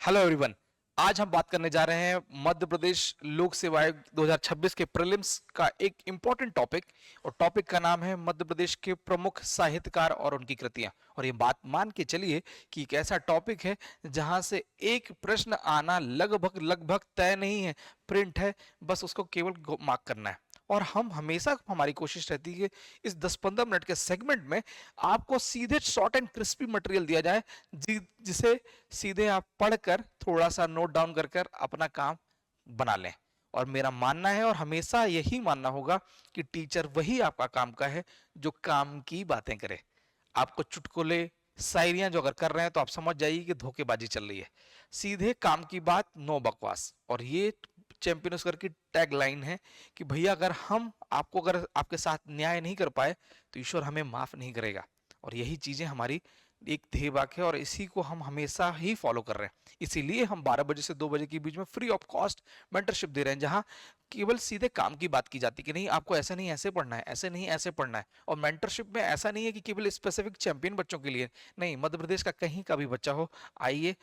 Hello everyone. आज हम बात करने जा रहे हैं मध्य प्रदेश लोक सेवा आयोग 2026 के प्रीलिम्स का एक इंपॉर्टेंट टॉपिक, और टॉपिक का नाम है मध्य प्रदेश के प्रमुख साहित्यकार और उनकी कृतियां। और ये बात मान के चलिए कि एक ऐसा टॉपिक है जहां से एक प्रश्न आना लगभग लगभग तय नहीं है, प्रिंट है, बस उसको केवल मार्क करना है। और हम हमेशा हमारी कोशिश रहती है कि इस 10-15 मिनट के सेगमेंट में आपको सीधे शॉर्ट एंड क्रिस्पी मटेरियल दिया जाए, जिसे सीधे आप पढ़कर थोड़ा सा नोट डाउन कर कर अपना काम बना लें। और मेरा मानना है और हमेशा यही मानना होगा कि टीचर वही आपका काम का है जो काम की बातें करे। आपको चुटकुले शायरियां जो अगर कर रहे हैं तो आप समझ जाइए कि धोखेबाजी चल रही है। सीधे काम की बात, नो बकवास। और ये चैंपियंस कर की टैग लाइन है कि भैया अगर हम आपको अगर आपके साथ न्याय नहीं कर पाए तो ईश्वर हमें माफ नहीं करेगा। और यही चीजें हमारी एक ध्येय वाक्य है और इसी को हम हमेशा ही फॉलो कर रहे हैं। इसीलिए हम 12 बजे से 2 बजे के बीच में फ्री ऑफ कॉस्ट मेंटरशिप दे रहे हैं, जहां केवल सीधे काम की बात की जाती है कि नहीं आपको ऐसे नहीं ऐसे पढ़ना है, ऐसे नहीं ऐसे पढ़ना है। और मेंटरशिप में ऐसा नहीं है कि केवल स्पेसिफिक चैंपियन बच्चों के लिए, नहीं, मध्य प्रदेश का कहीं का भी बच्चा हो, आइए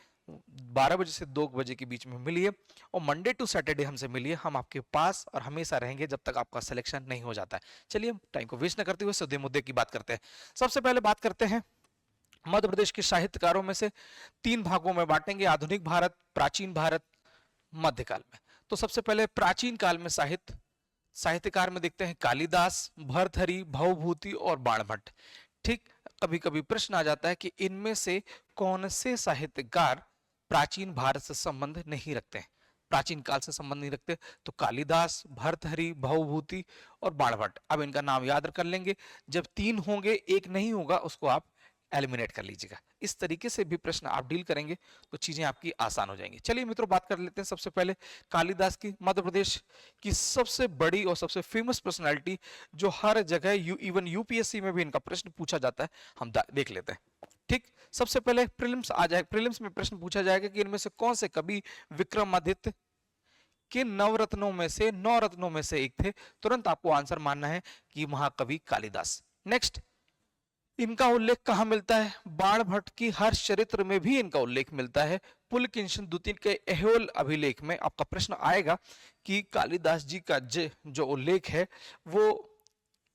12 बजे से 2 बजे के बीच में मिलिए और मंडे टू सैटरडे हमसे मिलिए। हम आपके पास और हमेशा रहेंगे जब तक आपका सिलेक्शन नहीं हो जाता है। चलिए टाइम को वेस्ट न करते हुए सीधे मुद्दे की बात करते हैं। सबसे पहले बात करते हैं मध्य प्रदेश के साहित्यकारों में से 3 भागों में बांटेंगे: आधुनिक भारत, प्राचीन भारत, मध्यकाल में। तो सबसे पहले प्राचीन काल में साहित्यकार में देखते हैं कालिदास, भर्तहरि, भवभूति और बाणभट्ट। ठीक, कभी कभी प्रश्न आ जाता है कि इनमें से कौन से साहित्यकार प्राचीन भारत से संबंध नहीं रखते हैं, प्राचीन काल से संबंध नहीं रखते। तो कालिदास, भर्तहरि, भवभूति और बाणभट्ट। अब इनका नाम याद कर लेंगे। जब 3 होंगे, एक नहीं होगा, उसको आप एलिमिनेट कर लीजिएगा। इस तरीके से भी प्रश्न आप डील करेंगे तो चीजें आपकी आसान हो जाएंगी। चलिए मित्रों, बात कर लेते हैं सबसे पहले कालिदास की। मध्य प्रदेश की सबसे बड़ी और सबसे फेमस पर्सनालिटी, जो हर जगह इवन यूपीएससी में भी इनका प्रश्न पूछा जाता है, हम देख लेते हैं। ठीक, सबसे पहले प्रीलिम्स आ जाए। प्रीलिम्स में प्रश्न पूछा जाएगा कि इनमें से कौन से कवि विक्रमादित्य के नवरत्नों में से 9 रत्नों में से एक थे। तुरंत आपको आंसर मानना है कि महाकवि कालिदास। नेक्स्ट, इनका उल्लेख कहां मिलता है? बाणभट्ट की हर्ष चरित्र में भी इनका उल्लेख मिलता है। पुलकिंशन द्वितीय के एहोल अभिलेख में आपका प्रश्न आएगा कि कालिदास जी का जो उल्लेख है वो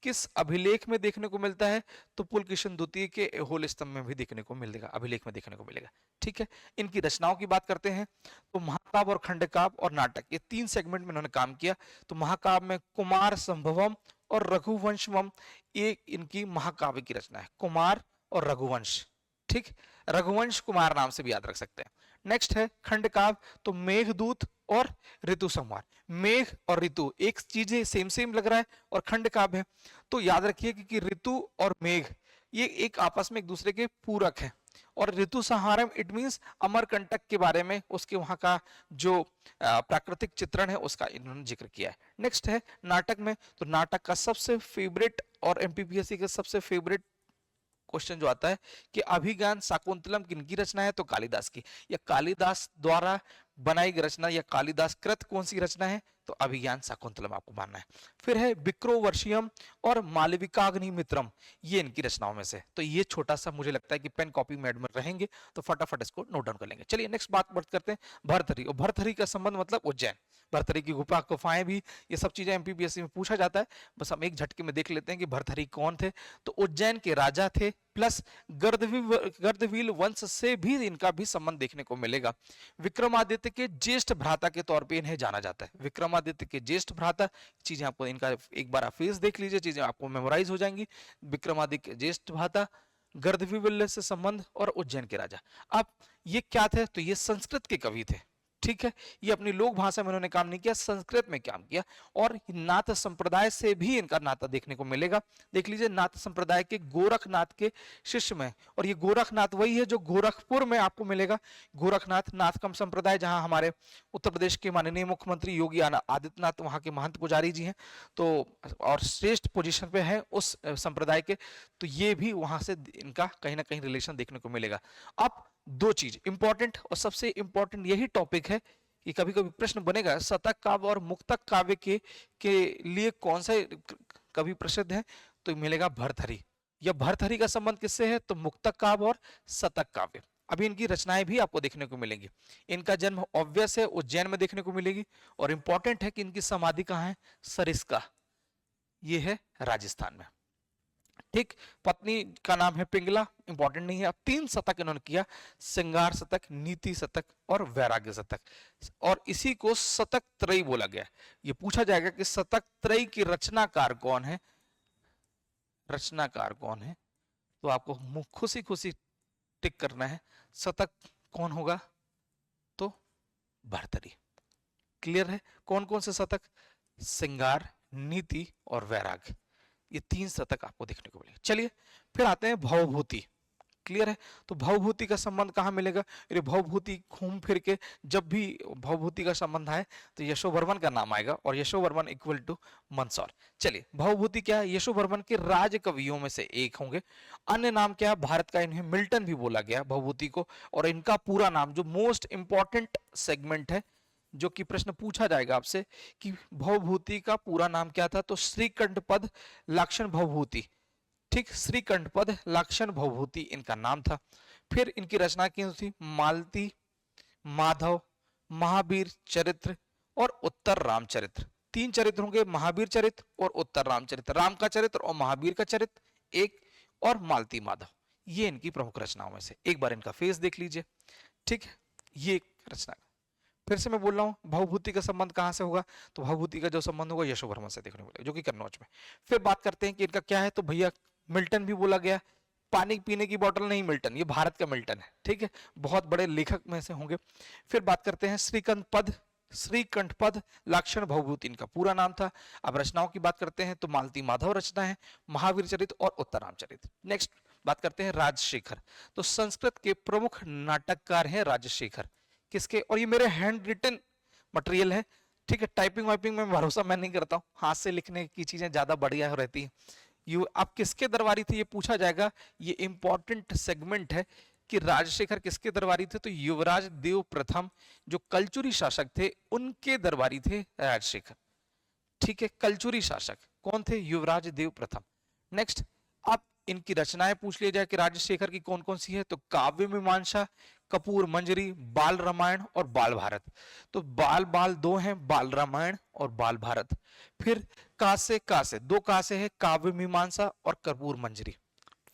किस अभिलेख में देखने को मिलता है? तो पुलकिशन द्वितीय के एहोल स्तंभ में भी देखने को मिलेगा, अभिलेख में देखने को मिलेगा। ठीक है, इनकी रचनाओं की बात करते हैं तो महाकाव्य और खंडकाव्य और नाटक, ये 3 सेगमेंट में इन्होंने काम किया। तो महाकाव्य में कुमार संभवम और रघुवंशम, ये इनकी महाकाव्य की रचना है, कुमार और रघुवंश। ठीक, रघुवंश कुमार नाम से भी याद रख सकते हैं। नेक्स्ट है खंडकाव्य, तो मेघदूत और ऋतु संहार। मेघ और ऋतु एक चीज है, सेम सेम लग रहा है, और खंडकाव्य है तो याद रखिए कि ऋतु और मेघ ये एक आपस में एक दूसरे के पूरक हैं। और ऋतु संहारम इट मींस अमरकंटक के बारे में, उसके वहां का जो प्राकृतिक चित्रण है उसका इन्होंने जिक्र किया है। नेक्स्ट है नाटक में, तो नाटक का सबसे फेवरेट और एमपीपीएससी का सबसे फेवरेट क्वेश्चन जो आता है कि अभिज्ञान शाकुंतलम किनकी रचना है? तो कालिदास की। या कालिदास द्वारा बनाई गई रचना या कालिदास कृत कौन सी रचना है? तो अभिज्ञान शाकुंतलम आपको मानना है। फिर है विक्रोवर्षियम और मालविकाग्निमित्रम, ये इनकी रचनाओं में से। तो ये छोटा सा मुझे लगता है कि पेन कॉपी में एडमिट रहेंगे तो फटाफट इसको नोट डाउन कर लेंगे। चलिए नेक्स्ट बात करते हैं भर्तहरि। और भर्तहरि का संबंध मतलब उज्जैन, भर्तहरि की गुफाएं भी, ये सब चीजें एमपीपीएससी में पूछा जाता है। बस हम एक झटके में देख लेते हैं कि भर्तहरि कौन थे। तो उज्जैन के राजा थे, प्लस गर्दवील वंश से भी इनका भी संबंध देखने को मिलेगा। विक्रमादित्य के ज्येष्ठ भ्राता के तौर पे इन्हें जाना जाता है। विक्रमादित्य के ज्येष्ठ भ्राता, चीजें आपको इनका एक बार आप फेस देख लीजिए, चीजें आपको मेमोराइज हो जाएंगी। विक्रमादित्य के ज्येष्ठ भ्राता, गर्दवील से संबंध और उज्जैन के राजा। अब ये क्या थे? तो ये संस्कृत के कवि थे। ठीक है, ये अपनी लोक भाषा में उन्होंने काम नहीं किया, संस्कृत में काम किया। और नाथ संप्रदाय से भी इनका नाता देखने को मिलेगा। देख लीजिए, नाथ संप्रदाय के गोरखनाथ के शिष्य में, और ये गोरखनाथ वही है जो गोरखपुर में आपको मिलेगा। गोरखनाथ नाथकम संप्रदाय, जहां हमारे उत्तर प्रदेश के माननीय मुख्यमंत्री योगी आदित्यनाथ वहां के महंत पुजारी जी हैं, तो और श्रेष्ठ पोजीशन पे है उस संप्रदाय के। तो ये भी वहां से इनका कहीं ना कहीं रिलेशन देखने को मिलेगा। अब 2 चीज इंपॉर्टेंट, और सबसे इंपॉर्टेंट यही टॉपिक है कि कभी कभी प्रश्न बनेगा शतक काव्य और मुक्तक काव्य के लिए कौन सा कवि प्रसिद्ध है? तो मिलेगा भर्तहरि। या भर्तहरि का संबंध किससे है? तो मुक्तक काव्य और शतक काव्य। अभी इनकी रचनाएं भी आपको देखने को मिलेंगी। इनका जन्म ऑब्वियस है उज्जैन में देखने को मिलेगी, और इंपॉर्टेंट है कि इनकी समाधि कहाँ है, सरिस्का, ये है राजस्थान में। ठीक, पत्नी का नाम है पिंगला, इंपॉर्टेंट नहीं है। अब 3 शतक इन्होंने किया, श्रृंगार शतक, नीति शतक और वैराग्य शतक, और इसी को शतक त्रयी बोला गया। ये पूछा जाएगा कि शतक त्रयी की रचनाकार कौन है, रचनाकार कौन है, तो आपको खुशी खुशी टिक करना है, शतक कौन होगा, तो भर्तरी। क्लियर है, कौन कौन से शतक, श्रृंगार, नीति और वैराग्य, ये 3 शतक आपको देखने को मिलेगा। चलिए फिर आते हैं भवभूति। क्लियर है, तो भवभूति का संबंध कहां मिलेगा, ये भवभूति घूम फिर के जब भी भवभूति का संबंध आए तो यशोवर्मन का नाम आएगा, और यशोवर्मन इक्वल टू मंदसौर। चलिए, भवभूति क्या है, यशोवर्मन के राज कवियों में से एक होंगे। अन्य नाम क्या है भारत का, इन्हें मिल्टन भी बोला गया भवभूति को, और इनका पूरा नाम जो मोस्ट इंपॉर्टेंट सेगमेंट है, जो कि प्रश्न पूछा जाएगा आपसे कि भवभूति का पूरा नाम क्या था, तो श्रीकंठपद लाक्षण भवभूति। ठीक, श्रीकंठपद लाक्षण भवभूति इनका नाम था। फिर इनकी रचना की थी मालती, माधव, महावीर चरित्र और उत्तर रामचरित्र। 3 चरित्र होंगे, महावीर चरित्र और उत्तर रामचरित्र, राम का चरित्र और महावीर का चरित्र एक, और मालती माधव, ये इनकी प्रमुख रचनाओं में से। एक बार इनका फेस देख लीजिए। ठीक है, ये रचना, फिर से मैं बोल रहा हूं भवभूति का संबंध कहां से होगा, तो भवभूति का जो संबंध होगा यशोवर्मन से देखने को मिलेगा, जो कि कन्नौज में। फिर बात करते हैं कि इनका क्या है, तो भैया मिल्टन भी बोला गया, पानी पीने की बोतल नहीं मिल्टन, ये भारत का मिल्टन है। ठीक है, बहुत बड़े लेखक में से होंगे। फिर बात करते हैं श्रीकंठपद, श्रीकंठपद लाक्षण भवभूति इनका पूरा नाम था। अब रचनाओं की बात करते हैं तो मालती माधव रचना है, महावीर चरित्र और उत्तर रामचरित्र। नेक्स्ट बात करते हैं राजशेखर, तो संस्कृत के प्रमुख नाटककार हैं राजशेखर। किसके, और ये मेरे हैंड रिटन मटेरियल है। ठीक है, टाइपिंग वाइपिंग में भरोसा मैं नहीं करता हूँ, हाथ से लिखने की चीजें ज्यादा बढ़िया रहती है। आप किसके दरबारी थे ये पूछा जाएगा, ये इंपॉर्टेंट सेगमेंट है कि राजशेखर किसके दरबारी थे, तो युवराज देव प्रथम जो कलचुरी शासक थे उनके दरबारी थे राजशेखर। ठीक है, कलचुरी शासक कौन थे, युवराज देव प्रथम। नेक्स्ट, आप इनकी रचनाएं पूछ लिया जाए कि राजशेखर की कौन कौन सी है, तो काव्य मीमांसा, कपूर मंजरी, बाल रामायण और बाल भारत। तो बाल बाल 2 हैं, बाल रामायण और बाल भारत। फिर कासे कासे 2 कासे है, काव्य मीमांसा और कपूर मंजरी।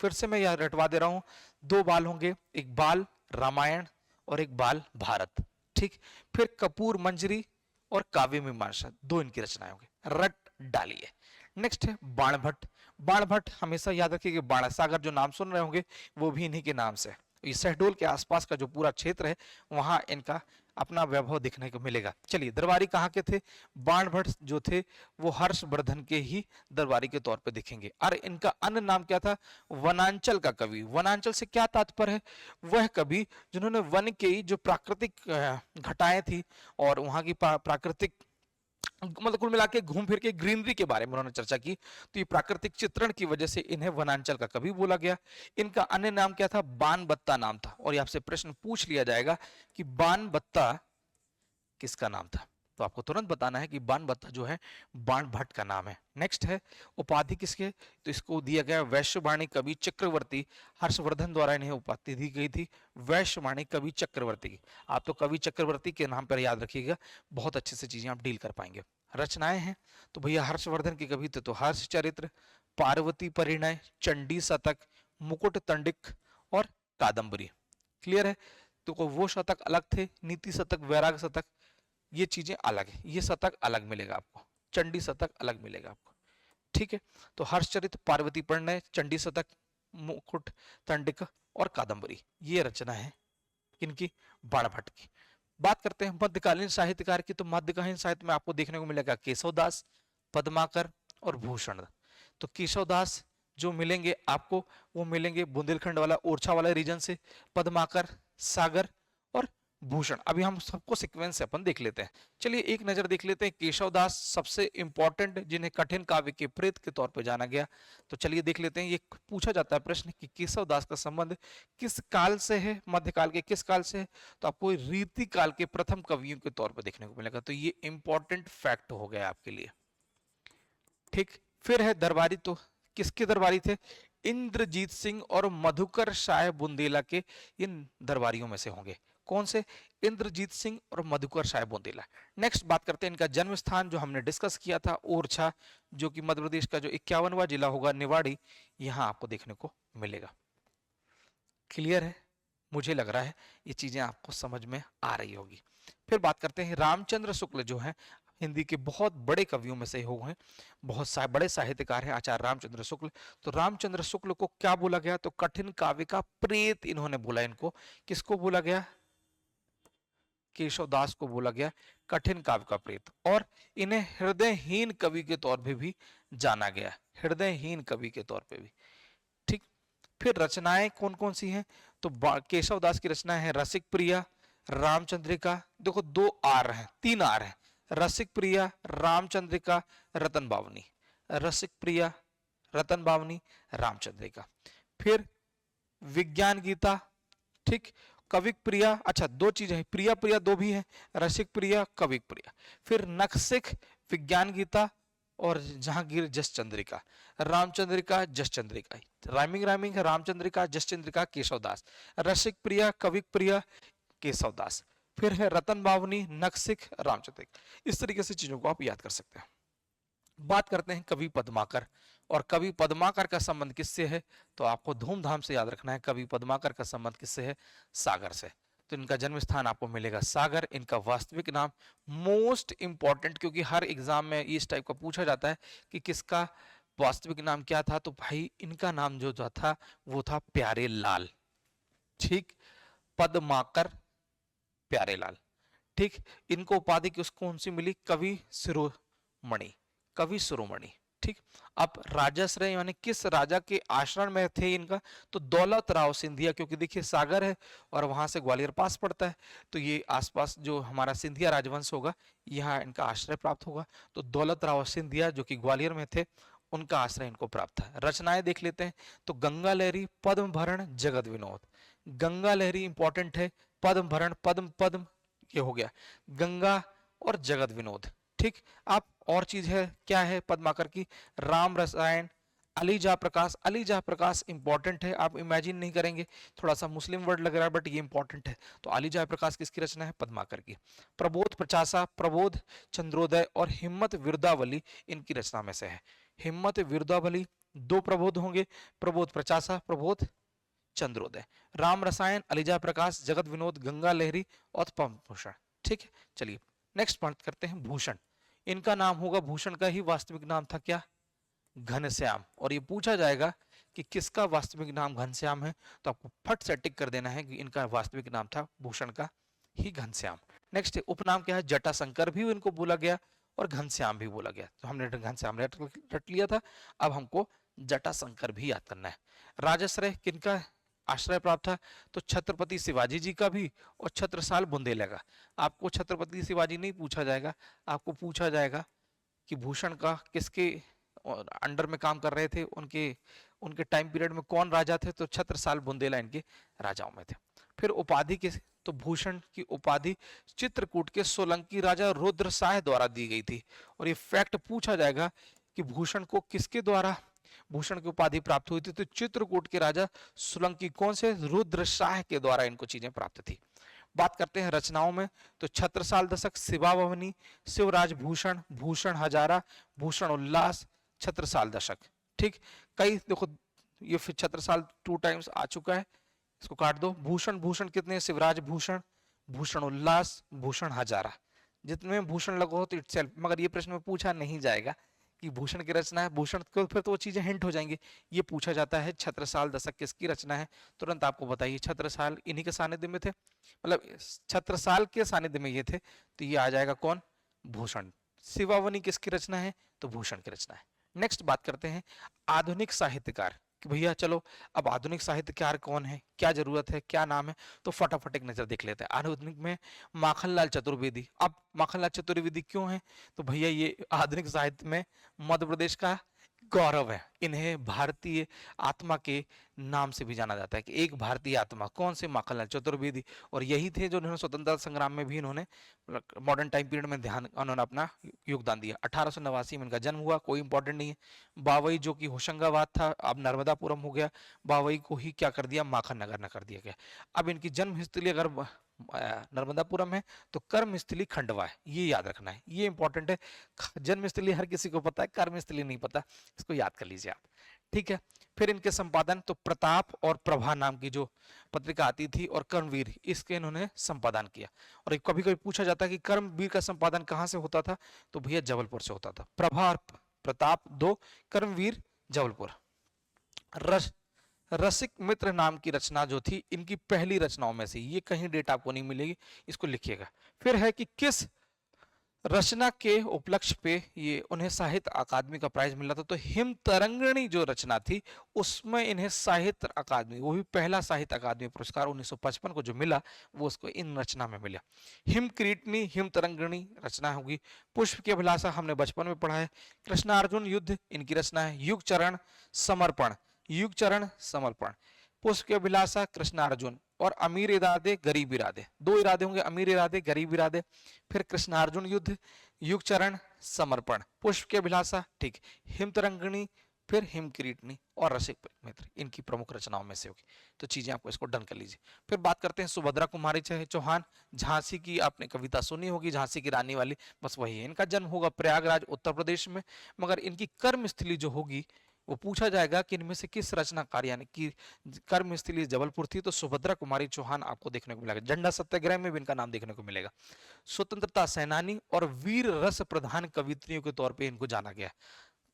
फिर से मैं यह रटवा दे रहा हूं, 2 बाल होंगे, एक बाल रामायण और एक बाल भारत। ठीक, फिर कपूर मंजरी और काव्य मीमांसा, 2 इनकी रचनाएं होंगी, रट डालिए। नेक्स्ट है बाणभट्ट। बाणभट्ट हमेशा याद रखिए कि बाणसागर जो नाम सुन रहे होंगे वो भी इन्हीं के नाम से है। इस शहडोल के आसपास का जो पूरा क्षेत्र है वहां इनका अपना वैभव देखने को मिलेगा। चलिए, दरबारी कहाँ के थे, बाणभट्ट जो थे वो हर्षवर्धन के ही दरबारी के तौर पे दिखेंगे। और इनका अन्य नाम क्या था, वनांचल का कवि। वनांचल से क्या तात्पर्य है, वह कवि जिन्होंने वन के जो प्राकृतिक घटाएं थी और वहां की प्राकृतिक, मतलब कुल मिला के घूम फिर के ग्रीनरी के बारे में उन्होंने चर्चा की, तो ये प्राकृतिक चित्रण की वजह से इन्हें वनांचल का कवि बोला गया। इनका अन्य नाम क्या था, बाणबत्ता नाम था। और आपसे प्रश्न पूछ लिया जाएगा कि बाणबत्ता किसका नाम था, तो आपको तुरंत बताना है कि बाणबत्ता जो है बाणभट्ट का नाम है। नेक्स्ट है उपाधि किसके, तो इसको दिया गया वैश्यवाणी कवि चक्रवर्ती। हर्षवर्धन द्वारा इन्हें उपाधि दी गई थी वैश्यवाणी कवि चक्रवर्ती की। आप तो कवि चक्रवर्ती के नाम पर याद रखिएगा, बहुत अच्छे से चीजें आप डील कर पाएंगे। रचनाएं हैं तो भैया हर्षवर्धन के कवि थे तो हर्ष चरित्र, पार्वती परिणय, चंडी शतक, मुकुट तंडिक और कादम्बरी। क्लियर है, तो वो शतक अलग थे, नीति शतक, वैराग शतक, ये चीजें अलग है, ये शतक अलग मिलेगा आपको, चंडी शतक अलग मिलेगा आपको। ठीक है, तो हर्षचरित, पार्वती परिणय, चंडी शतक, मुकुट तंडिक और कादम्बरी, ये रचना है किनकी, बाणभट्ट की। बात करते हैं मध्यकालीन साहित्यकार की, तो मध्यकालीन साहित्य में आपको देखने को मिलेगा केशवदास, पद्माकर और भूषण। तो केशवदास जो मिलेंगे आपको वो मिलेंगे बुंदेलखंड वाला ओरछा वाला रीजन से, पद्माकर सागर और भूषण। अभी हम सबको सीक्वेंस से अपन देख लेते हैं। चलिए एक नजर देख लेते हैं केशवदास, सबसे इंपॉर्टेंट जिन्हें कठिन काव्य के प्रेत के तौर पर जाना गया। तो चलिए देख लेते हैं, ये पूछा जाता है प्रश्न कि केशवदास का संबंध किस काल से है, मध्यकाल के किस काल से है, तो आपको रीति काल के प्रथम कवियों के तौर पर देखने को मिलेगा। तो ये इंपॉर्टेंट फैक्ट हो गया आपके लिए। ठीक, फिर है दरबारी, तो किसके दरबारी थे, इंद्रजीत सिंह और मधुकर शाह बुंदेला के इन दरबारियों में से होंगे। कौन से? इंद्रजीत सिंह और मधुकर शाह बुंदेला। नेक्स्ट बात करते हैं इनका जन्म स्थान, जो हमने डिस्कस किया था, ओरछा, जो कि मध्य प्रदेश का जो 51वां जिला होगा, निवाड़ी, यहां आपको देखने को मिलेगा। क्लियर है? मुझे लग रहा है ये चीजें आपको समझ में आ रही होगी। फिर बात करते हैं रामचंद्र शुक्ल, जो है हिंदी के बहुत बड़े कवियों में से हो हैं, बहुत बड़े साहित्यकार हैं आचार्य रामचंद्र शुक्ल। तो रामचंद्र शुक्ल को क्या बोला गया? तो कठिन काव्य का प्रेत इन्होंने बोला इनको। किसको बोला गया? केशव दास को बोला गया कठिन काव्य का प्रेत। और इन्हें हृदयहीन कवि के तौर पे भी जाना गया, हृदयहीन कवि के तौर पे भी। ठीक। फिर रचनाएं कौन कौन सी हैं? तो केशव दास की रचना है रसिक प्रिया, रामचंद्रिका। देखो 2 आर हैं, 3 आर हैं, रसिक प्रिया, रामचंद्रिका, रतन बावनी। रसिक प्रिया, रतन बावनी, रामचंद्रिका। फिर विज्ञान गीता, ठीक, कविक प्रिया। अच्छा, 2 चीजें हैं, प्रिया प्रिया 2 भी हैं, रसिक प्रिया, कविक प्रिया। फिर नक्सिक, विज्ञान गीता, और जहांगीर जस चंद्रिका। रामचंद्रिका, जस चंद्रिका, राइमिंग राइमिंग है, रामचंद्रिका, जस चंद्रिका, केशव दास। रसिक प्रिया, कविक प्रिया, केशव दास। फिर है रतन बावनी, नक्सिक, रामचंद्रिका। इस तरीके से चीजों को आप याद कर सकते हैं। बात करते हैं कवि पद्माकर, और कवि पद्माकर का संबंध किससे है? तो आपको धूमधाम से याद रखना है, कवि पद्माकर का संबंध किससे है? सागर से। तो इनका जन्म स्थान आपको मिलेगा सागर। इनका वास्तविक नाम, मोस्ट इंपॉर्टेंट, क्योंकि हर एग्जाम में इस टाइप का पूछा जाता है कि किसका वास्तविक नाम क्या था, तो भाई इनका नाम जो था वो था प्यारे लाल। ठीक, पद्माकर प्यारे लाल। ठीक, इनको उपाधि किस कौन सी मिली? कवि शिरोमणि, कवि शिरोमणि। ठीक, अब राजाश्रय यानी किस राजा के आश्रम में थे इनका? तो दौलत राव सिंधिया, क्योंकि देखिए सागर है और वहां से ग्वालियर पास पड़ता है, तो ये आसपास जो हमारा सिंधिया राजवंश होगा, यहाँ इनका आश्रय प्राप्त होगा। तो दौलत राव सिंधिया जो कि ग्वालियर में थे, उनका आश्रय इनको प्राप्त था। रचनाएं देख लेते हैं। तो गंगा लहरी, पद्म भरण, जगत विनोद। गंगा लहरी इंपॉर्टेंट है, पद्म भरण, पद्म पद्म, ये हो गया गंगा, और जगत विनोद। ठीक, आप और चीज है क्या है पद्माकर की? राम रसायन, अलीजा प्रकाश। अलीजा प्रकाश इंपॉर्टेंट है, आप इमेजिन नहीं करेंगे, थोड़ा सा मुस्लिम वर्ड लग रहा है बट ये इंपॉर्टेंट है। तो अलीजा प्रकाश किसकी रचना है? पद्माकर की। प्रबोध प्रचासा, प्रबोध, चंद्रोदय और हिम्मत विरुदावली इनकी रचना में से है। हिम्मत विरुदावली, 2 प्रबोध होंगे, प्रबोध प्रचासा, प्रबोध चंद्रोदय। राम रसायन, अलीजा प्रकाश, जगत विनोद, गंगा लहरी और पद्मभूषण। ठीक है, चलिए नेक्स्ट बात करते हैं भूषण। इनका नाम होगा, भूषण का ही वास्तविक नाम था क्या? घनश्याम। और ये पूछा जाएगा कि किसका वास्तविक नाम घनश्याम है, तो आपको फट से टिक कर देना है कि इनका वास्तविक नाम था भूषण का ही घनश्याम। नेक्स्ट उपनाम क्या है? जटाशंकर भी इनको बोला गया और घनश्याम भी बोला गया। तो हमने घनश्याम रट लिया था, अब हमको जटाशंकर भी याद करना है। राजाश्रय किनका आश्रय प्राप्त था? तो छत्रपति शिवाजी जी का भी और छत्रसाल बुंदेला का। आपको छत्रपति शिवाजी नहीं पूछा जाएगा, आपको पूछा जाएगा कि भूषण का किसके अंडर में काम कर रहे थे, उनके उनके टाइम पीरियड में कौन राजा थे? तो छत्रसाल बुंदेला इनके राजाओं में थे। फिर उपाधि किस? तो भूषण की उपाधि चित्रकूट के सोलंकी राजा रुद्र शाह द्वारा दी गई थी। और ये फैक्ट पूछा जाएगा कि भूषण को किसके द्वारा भूषण की उपाधि प्राप्त हुई थी? तो चित्रकूट के राजा सोलंकी कौन से? रुद्र शाह के द्वारा इनको चीजें प्राप्त थी। बात करते हैं रचनाओं में। तो छत्रसाल दशक, शिवा भवनी, शिवराज भूषण, भूषण हजारा, भूषण उल्लास, छत्रसाल दशक। ठीक, कई देखो ये फिर छत्रसाल 2 टाइम्स आ चुका है, इसको काट दो। भूषण भूषण कितने? शिवराज भूषण, भूषण उल्लास, भूषण हजारा। जितने भूषण लगो तो इटसेल्फ, मगर ये प्रश्न में पूछा नहीं जाएगा कि भूषण की रचना है, भूषण को फिर तो वो चीजें हिंट हो जाएंगी। ये पूछा जाता है छत्रसाल दशक किसकी रचना है, तुरंत आपको बताइए। छत्रसाल इन्हीं के सानिध्य में थे, मतलब छत्रसाल के सानिध्य में ये थे, तो ये आ जाएगा कौन? भूषण। शिवावनी किसकी रचना है? तो भूषण की रचना है। नेक्स्ट बात करते हैं आधुनिक साहित्यकार, कि भैया चलो अब आधुनिक साहित्यकार कौन है, क्या जरूरत है, क्या नाम है, तो फटाफट एक नजर देख लेते हैं। आधुनिक में माखनलाल चतुर्वेदी। अब माखनलाल चतुर्वेदी क्यों है? तो भैया ये आधुनिक साहित्य में मध्य प्रदेश का गौरव है। इन्हें भारतीय आत्मा के नाम से भी जाना जाता है कि एक भारतीय आत्मा। कौन से? माखनलाल चतुर्वेदी। और यही थे जो उन्होंने स्वतंत्रता संग्राम में भी इन्होंने मॉडर्न टाइम पीरियड में ध्यान उन्होंने अपना योगदान दिया। 1889 में इनका जन्म हुआ, कोई इंपॉर्टेंट नहीं है। बावई जो कि होशंगाबाद था, अब नर्मदापुरम हो गया। बावई को ही क्या कर दिया? माखन नगर न कर दिया गया। अब इनकी जन्म स्थली अगर नर्मदापुरम है तो कर्म स्थली खंडवा है, ये याद रखना है, ये इंपॉर्टेंट है। जन्म स्थली हर किसी को पता है, कर्म स्थली नहीं पता, इसको याद कर लीजिए आप। ठीक है। फिर इनके संपादन तो प्रताप और प्रभा नाम की जो पत्रिका आती थी और कर्मवीर, इसके इन्होंने संपादन किया। और कभी कभी पूछा जाता है कि कर्मवीर का संपादन कहां से होता था, तो भैया जबलपुर से होता था। प्रभा और प्रताप दो, कर्मवीर जबलपुर। रस रसिक मित्र नाम की रचना जो थी इनकी पहली रचनाओं में से, ये कहीं डेट आपको नहीं मिलेगी, इसको लिखिएगा। फिर है कि किस रचना के उपलक्ष्य पे ये उन्हें साहित्य अकादमी का प्राइज मिला था, तो हिम तरंगिणी जो रचना थी उसमें इन्हें साहित्य अकादमी, वो भी पहला साहित्य अकादमी पुरस्कार 1955 को जो मिला वो उसको इन रचना में मिला। हिम क्रीटनी, हिम तरंगिणी रचना होगी। पुष्प की अभिलाषा हमने बचपन में पढ़ा है। कृष्णार्जुन युद्ध इनकी रचना है। युग चरण समर्पण, युग चरण समर्पण, पुष्प की अभिलाषा कृष्णार्जुन। और अमीर इरादे गरीब इरादे, दो इरादे होंगे, अमीर इरादे गरीब इरादे। फिर कृष्णार्जुन युद्ध, युग चरण समर्पण, पुष्प की अभिलाषा, ठीक, हिम तरंगिणी, फिर हिम किरीटनी और रसिक मित्र, इनकी प्रमुख रचनाओं में से होगी। तो चीजें आपको इसको डन कर लीजिए। फिर बात करते हैं सुभद्रा कुमारी चौहान। झांसी की आपने कविता सुनी होगी, झांसी की रानी वाली, बस वही है। इनका जन्म होगा प्रयागराज उत्तर प्रदेश में, मगर इनकी कर्मस्थली जो होगी वो पूछा जाएगा कि इनमें से किस रचनाकार यानी कि कर्मस्थली जबलपुर थी, तो सुभद्रा कुमारी चौहान आपको देखने को मिलेगा। झंडा सत्याग्रह में भी इनका नाम देखने को मिलेगा। स्वतंत्रता सेनानी और वीर रस प्रधान कवित्रियों के तौर पे इनको जाना गया।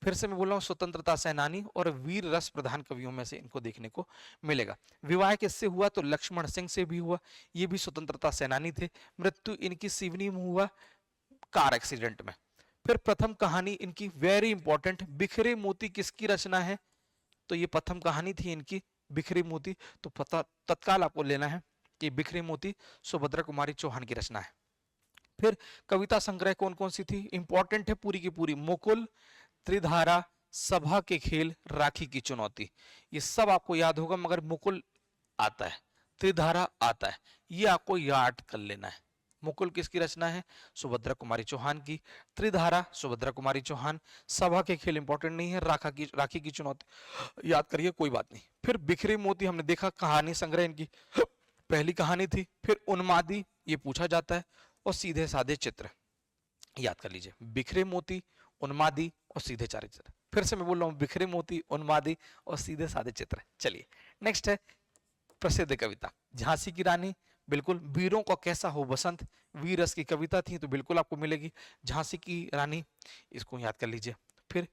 फिर से मैं बोल रहा हूँ, स्वतंत्रता सेनानी और वीर रस प्रधान कवियों में से इनको देखने को मिलेगा। विवाह किससे हुआ, तो लक्ष्मण सिंह से भी हुआ, ये भी स्वतंत्रता सेनानी थे। मृत्यु इनकी सिवनी में हुआ, कार एक्सीडेंट में। फिर प्रथम कहानी इनकी वेरी इंपॉर्टेंट, बिखरे मोती किसकी रचना है, तो ये प्रथम कहानी थी इनकी बिखरे मोती। तो पता तत्काल आपको लेना है कि बिखरे मोती सुभद्रा कुमारी चौहान की रचना है। फिर कविता संग्रह कौन कौन सी थी, इंपॉर्टेंट है पूरी की पूरी। मुकुल, त्रिधारा, सभा के खेल, राखी की चुनौती, ये सब आपको याद होगा, मगर मुकुल आता है, त्रिधारा आता है, ये आपको याद कर लेना है। मुकुल किसकी रचना है, सुभद्रा कुमारी चौहान की। त्रिधारा सुभद्रा कुमारी चौहान। सभा के खेल इंपॉर्टेंट नहीं है, राखी की चुनौती याद करिए, कोई बात नहीं। फिर बिखरे मोती हमने देखा, कहानी संग्रह इनकी पहली कहानी थी। फिर उन्मादी, ये पूछा जाता है। और सीधे साधे चित्र याद कर लीजिए, बिखरे मोती, उन्मादी और सीधे साधे चित्र। फिर से मैं बोल रहा हूं, बिखरे मोती, उन्मादी और सीधे साधे चित्र। चलिए नेक्स्ट है प्रसिद्ध कविता झांसी की रानी, बिल्कुल। वीरों का कैसा हो बसंत, वीर रस की कविता थी, तो बिल्कुल आपको मिलेगी झांसी की रानी, इसको याद कर लीजिए। फिर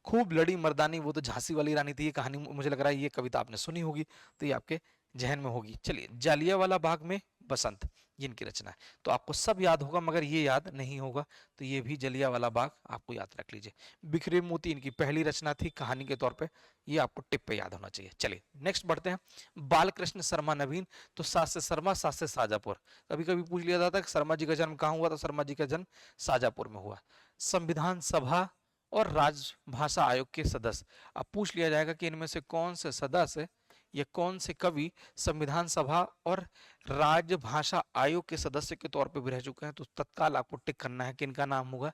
खूब लड़ी मर्दानी, वो तो झांसी वाली रानी थी, ये कहानी मुझे लग रहा है ये कविता आपने सुनी होगी, तो ये आपके जहन में होगी। चलिए, जालियावाला बाग में बसंत, ये इनकी रचना है। तो आपको सब याद होगा मगर ये याद नहीं होगा, तो ये भी जलियावाला बाग आपको याद रख लीजिए। बिखरे मोती इनकी पहली रचना थी कहानी के तौर पे, ये आपको टिप पे याद होना चाहिए। चलिए नेक्स्ट बढ़ते हैं। बालकृष्ण शर्मा नवीन, तो सात से शर्मा, सात से शाजापुर। कभी कभी पूछ लिया जाता है कि शर्मा जी का जन्म कहाँ हुआ, तो शर्मा जी का जन्म शाजापुर में हुआ। संविधान सभा और राजभाषा आयोग के सदस्य, अब पूछ लिया जाएगा कि इनमें से कौन से सदस्य या कौन से कवि संविधान सभा और राजभाषा आयोग के सदस्य के तौर पे भी रह चुके हैं, तो तत्काल आपको टिक करना है कि इनका नाम होगा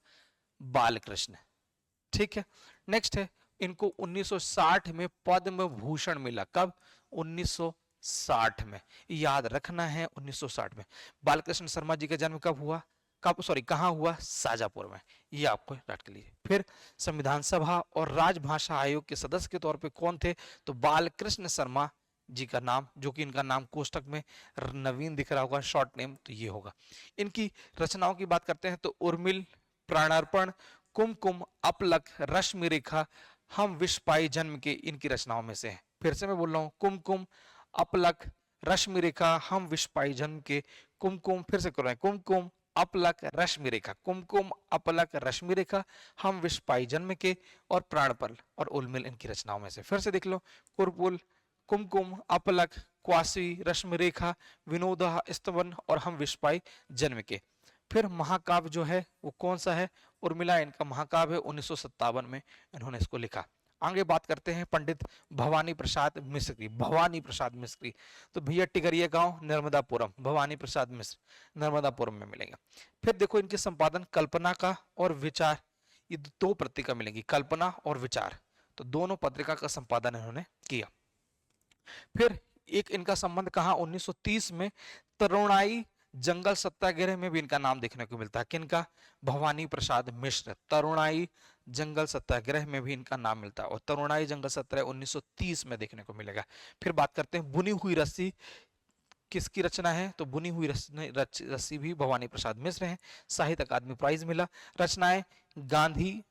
बालकृष्ण। ठीक है। नेक्स्ट है, इनको 1960 में पद्म भूषण मिला। कब? 1960 में, याद रखना है 1960 में। बालकृष्ण शर्मा जी का जन्म कब हुआ, कहाँ हुआ, शाजापुर में, ये आपको याद कर लीजिए। फिर संविधान सभा और राजभाषा आयोग के सदस्य के तौर पे कौन थे, तो बालकृष्ण शर्मा जी का नाम, जो कि इनका नाम कोष्टक में नवीन दिख रहा होगा, शॉर्ट नेम, तो ये होगा। इनकी रचनाओं की बात करते हैं तो उर्मिल, प्राणार्पण, कुमकुम, अपलक, रश्मि रेखा, हम विष पाई जन्म के इनकी रचनाओं में से है। फिर से मैं बोल रहा हूं, कुमकुम, अपलक, रश्मि रेखा, हम विष पाई जन्म के। कुमकुम, फिर से कर रहे हैं, कुमकुम, अपलक, रश्मि रेखा, कुमकुम, अपलक, रश्मि रेखा, हम विष पाई जन्म के। और प्राणपल और उर्मिल इनकी रचनाओं में से। फिर से देख लो, कुरपुल, कुमकुम, अपलक, क्वासी, रश्मि रेखा, विनोद स्तवन और हम विष पाई जन्म के। फिर महाकाव्य जो है वो कौन सा है, उर्मिला इनका महाकाव्य है, 1957 में इन्होंने इसको लिखा। आगे बात करते हैं पंडित भवानी प्रसाद मिश्र की। भवानी प्रसाद मिश्र की, तो भैया टिकरिया गांव नर्मदापुरम, भवानी प्रसाद मिश्र नर्मदापुरम में मिलेंगे। फिर देखो इनके संपादन कल्पना का और विचार, ये दो पत्रिका मिलेंगी, कल्पना और विचार, तो दोनों पत्रिका का संपादन इन्होंने किया। फिर एक इनका संबंध कहा 1930 में तरुणाई जंगल सत्याग्रह में भी इनका नाम देखने को मिलता है। किनका? भवानी प्रसाद मिश्र। तरुणाई जंगल सत्याग्रह में भी इनका नाम मिलता है और तरुणाई जंगल सत्याग्रह 1930 में देखने को मिलेगा। फिर बात करते हैं बुनी हुई रस्सी किसकी रचना है, तो बुनी हुई रस्सी भी भवानी प्रसाद मिश्र है। साहित्य अकादमी प्राइज मिला। रचनाएं गांधी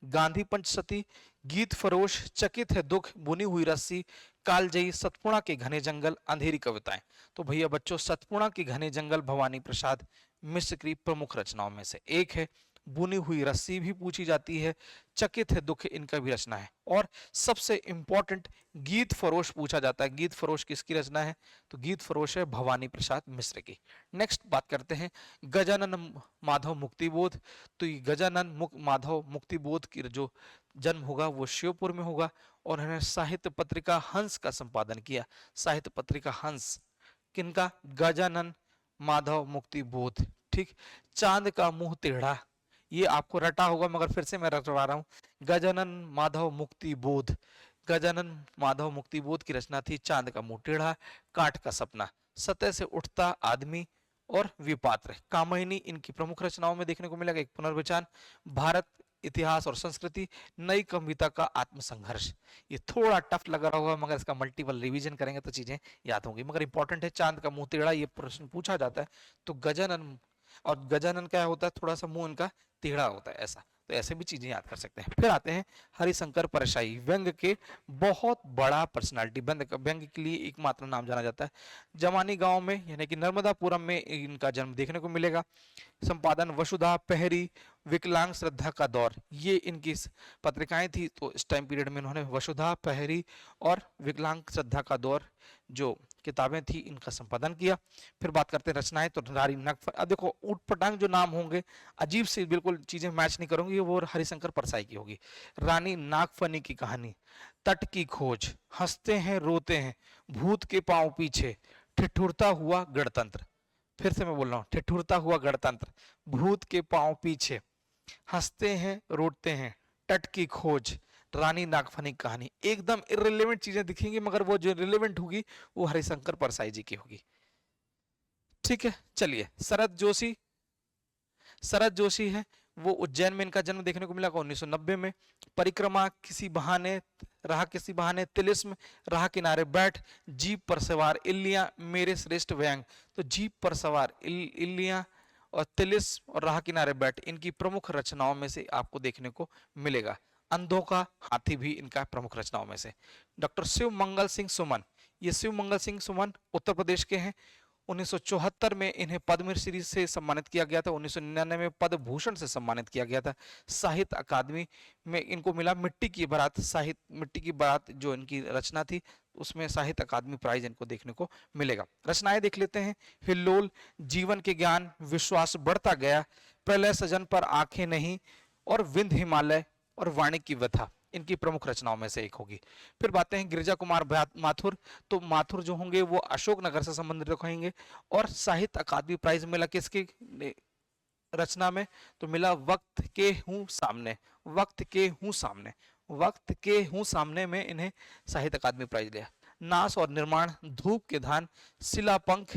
गांधी पंचसती, गीत फरोश, चकित है दुख, बुनी हुई रस्सी, कालजयी, सतपुड़ा के घने जंगल, अंधेरी कविताएं। तो भैया बच्चों सतपुड़ा के घने जंगल भवानी प्रसाद मिश्र की प्रमुख रचनाओं में से एक है। बुनी हुई रस्सी भी पूछी जाती है, चकित है दुख इनका भी रचना है, और सबसे इंपॉर्टेंट गीत फरोश पूछा जाता है। गीत फरोश किसकी रचना है, तो गीत फरोश है भवानी प्रसाद मिश्र की। नेक्स्ट बात करते हैं गजानन माधव मुक्तिबोध। तो ये गजानन माधव मुक्तिबोध की जो जन्म होगा वो शिवपुर में होगा, और इन्होंने साहित्य पत्रिका हंस का संपादन किया। साहित्य पत्रिका हंस किनका? गजानन माधव मुक्तिबोध। ठीक। चांद का मुंह टेढ़ा, ये आपको रटा होगा मगर फिर से मैं रटवा रहा हूं। गजानन माधव मुक्तिबोध, गजानन माधव मुक्तिबोध की रचना थी चांद का मुंह टेढ़ा, काठ का सपना, सतह से उठता आदमी और विपात्र। कामयनी इनकी प्रमुख रचनाओं में देखने को मिलेगा। एक पुनर्विचार, भारत इतिहास और संस्कृति, नई कविता का आत्मसंघर्ष। ये थोड़ा टफ लग रहा होगा मगर इसका मल्टीपल रिवीजन करेंगे तो चीजें याद होंगी, मगर इंपॉर्टेंट है। चांद का मुंह टेढ़ा ये प्रश्न पूछा जाता है, तो गजानन, और गजानन क्या होता है, थोड़ा सा मुंह इनका टेढ़ा होता है ऐसा, तो ऐसे भी चीजें याद कर सकते हैं। फिर आते हैं हरिशंकर परशाई, व्यंग के बहुत बड़ा पर्सनालिटी, व्यंग के लिए एकमात्र नाम जाना जाता है। जमानी गांव में यानी कि नर्मदापुरम में इनका जन्म देखने को मिलेगा। संपादन वसुधा पहरी, विकलांग श्रद्धा का दौर, ये इनकी पत्रिकाएं थी, तो इस टाइम पीरियड में इन्होंने वसुधा पहरी और विकलांग श्रद्धा का दौर जो किताबें थी इनका संपादन किया। फिर बात करते हैं रचनाएं, तो रानी नागफनी, अब देखो ऊट पटांग जो नाम होंगे अजीब से बिल्कुल चीजें मैच नहीं करूंगी, वो हरिशंकर परसाई की होगी। रानी नागफनी की कहानी, तट की खोज, हंसते हैं रोते हैं, भूत के पांव पीछे, ठिठुरता हुआ गणतंत्र। फिर से मैं बोल रहा हूं, ठिठुरता हुआ गणतंत्र, भूत के पांव पीछे, हंसते हैं रोते हैं, तट की खोज, रानी नागफनी की कहानी। एकदम इररिलेवेंट चीजें दिखेंगी मगर वो जो रिलेवेंट होगी वो हरिशंकर परसाई जी की होगी। ठीक है, चलिए शरद जोशी, शरद जोशी है, वो उज्जैन में इनका जन्म देखने को मिला 1990 में। परिक्रमा, किसी बहाने, रहा किसी बहाने, तिलिस्म, राह किनारे बैठ, जीप पर सवार, इल्लियां, मेरे श्रेष्ठ व्यंग। तो जीप पर सवार, इल्लियां और तिलिस्म और राह किनारे बैठ इनकी प्रमुख रचनाओं में से आपको देखने को मिलेगा। अंधों का हाथी भी इनका प्रमुख रचनाओं में से। डॉक्टर शिव मंगल सिंह सुमन, ये शिव मंगल सिंह सुमन उत्तर प्रदेश के हैं। 1974 में इन्हें पद्मश्री से सम्मानित किया गया था। 1999 में पद्म भूषण से सम्मानित किया गया था। साहित्य अकादमी में इनको मिला मिट्टी की बारात, साहित्य मिट्टी की बारात जो इनकी रचना थी उसमें साहित्य अकादमी प्राइज इनको देखने को मिलेगा। रचनाएं देख लेते हैं। हिल्लोल, जीवन के ज्ञान, विश्वास बढ़ता गया, प्रलय सजन पर आंखें नहीं, और विंध्य हिमालय और वाणी की व्यथा इनकी प्रमुख रचनाओं में से एक होगी। फिर बातें हैं गिरिजा कुमार माथुर, तो माथुर जो होंगे वो अशोकनगर से संबंधित रखेंगे। और साहित्य अकादमी प्राइज मिला किसकी रचना में, तो मिला वक्त के हूं सामने, वक्त के हूं सामने, वक्त के हूं सामने में इन्हें साहित्य अकादमी प्राइज लिया। नाश और निर्माण, धूप के धान, शिला पंख,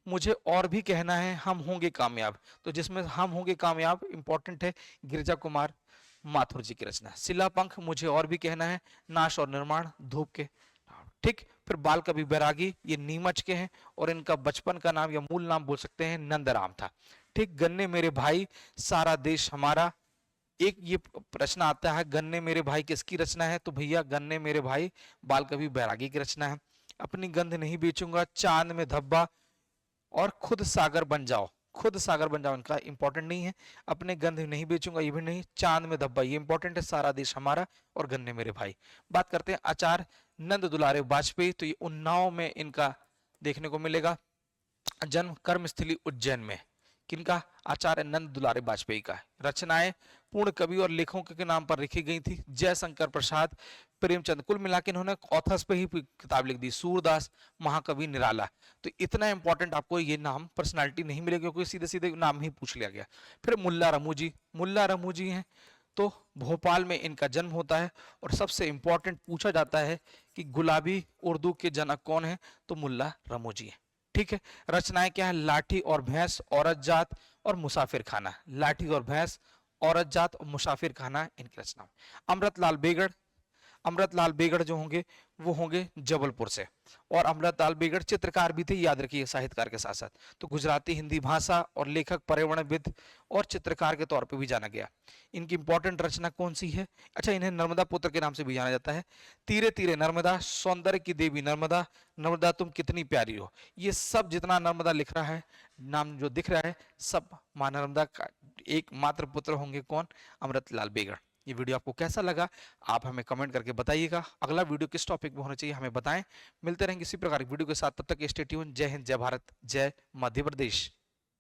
मुझे और भी कहना है, हम होंगे कामयाब। तो जिसमें हम होंगे कामयाब इंपॉर्टेंट है गिरिजा कुमार माथुर जी की रचना। शिलापंख, मुझे और भी कहना है, नाश और निर्माण, धूप के। ठीक। फिर बाल कवि बैरागी, ये नीमच के हैं और इनका बचपन का नाम या मूल नाम बोल सकते हैं नंदराम था। ठीक। गन्ने मेरे भाई, सारा देश हमारा, एक ये प्रश्न आता है गन्ने मेरे भाई किसकी रचना है, तो भैया गन्ने मेरे भाई बाल कवि बैरागी की रचना है। अपनी गंध नहीं बेचूंगा, चांद में धब्बा, और खुद सागर बन जाओ, खुद सागर बन जाओ इनका इंपॉर्टेंट नहीं है। अपने गंध नहीं बेचूंगा ये भी नहीं, चांद में धब्बा ये इंपॉर्टेंट है, सारा देश हमारा, और गन्ने मेरे भाई। बात करते हैं आचार्य नंद दुलारे वाजपेयी, तो ये उन्नाव में इनका देखने को मिलेगा। जन्म कर्मस्थली उज्जैन में, किनका? आचार्य नंद दुलारे वाजपेयी का। रचनाएं पूर्ण कवि और लेखकों के नाम पर लिखी गई थी, जयशंकर प्रसाद, प्रेमचंद। कुल मिला के इन्होंने ऑथर्स पे ही किताब लिख दी, सूरदास, महाकवि निराला। तो इतना इंपॉर्टेंट आपको ये नाम पर्सनालिटी नहीं मिलेगी, क्योंकि सीधे सीधे नाम ही पूछ लिया गया। फिर मुल्ला रमू जी, मुल्ला रमू जी हैं तो भोपाल में इनका जन्म होता है। और सबसे इंपॉर्टेंट पूछा जाता है कि गुलाबी उर्दू के जनक कौन है? तो मुल्ला रमू जी हैं। ठीक है। रचनाएं क्या है? लाठी और भैंस, औरत जात और मुसाफिर खाना। लाठी और भैंस, औरत जात और मुसाफिर खाना इनकी रचना। अमृतलाल बेगड़, अमृतलाल बेगड़ जो होंगे वो होंगे जबलपुर से। और अमृतलाल बेगड़ चित्रकार भी थे, याद रखिए, साहित्यकार के साथ साथ। तो गुजराती हिंदी भाषा और लेखक, पर्यावरणविद और चित्रकार के तौर पे भी जाना गया। इनकी इंपॉर्टेंट रचना कौन सी है? अच्छा, इन्हें नर्मदा पुत्र के नाम से भी जाना जाता है। तीरे तीरे नर्मदा, सौंदर्य की देवी नर्मदा, नर्मदा तुम कितनी प्यारी हो। ये सब जितना नर्मदा लिख रहा है, नाम जो दिख रहा है, सब मां नर्मदा का एक मात्र पुत्र होंगे। कौन? अमृतलाल बेगड़। ये वीडियो आपको कैसा लगा आप हमें कमेंट करके बताइएगा। अगला वीडियो किस टॉपिक में होना चाहिए हमें बताएं। मिलते रहेंगे इसी प्रकार की वीडियो के साथ, तब तक स्टे ट्यून। जय हिंद, जय भारत, जय मध्य प्रदेश।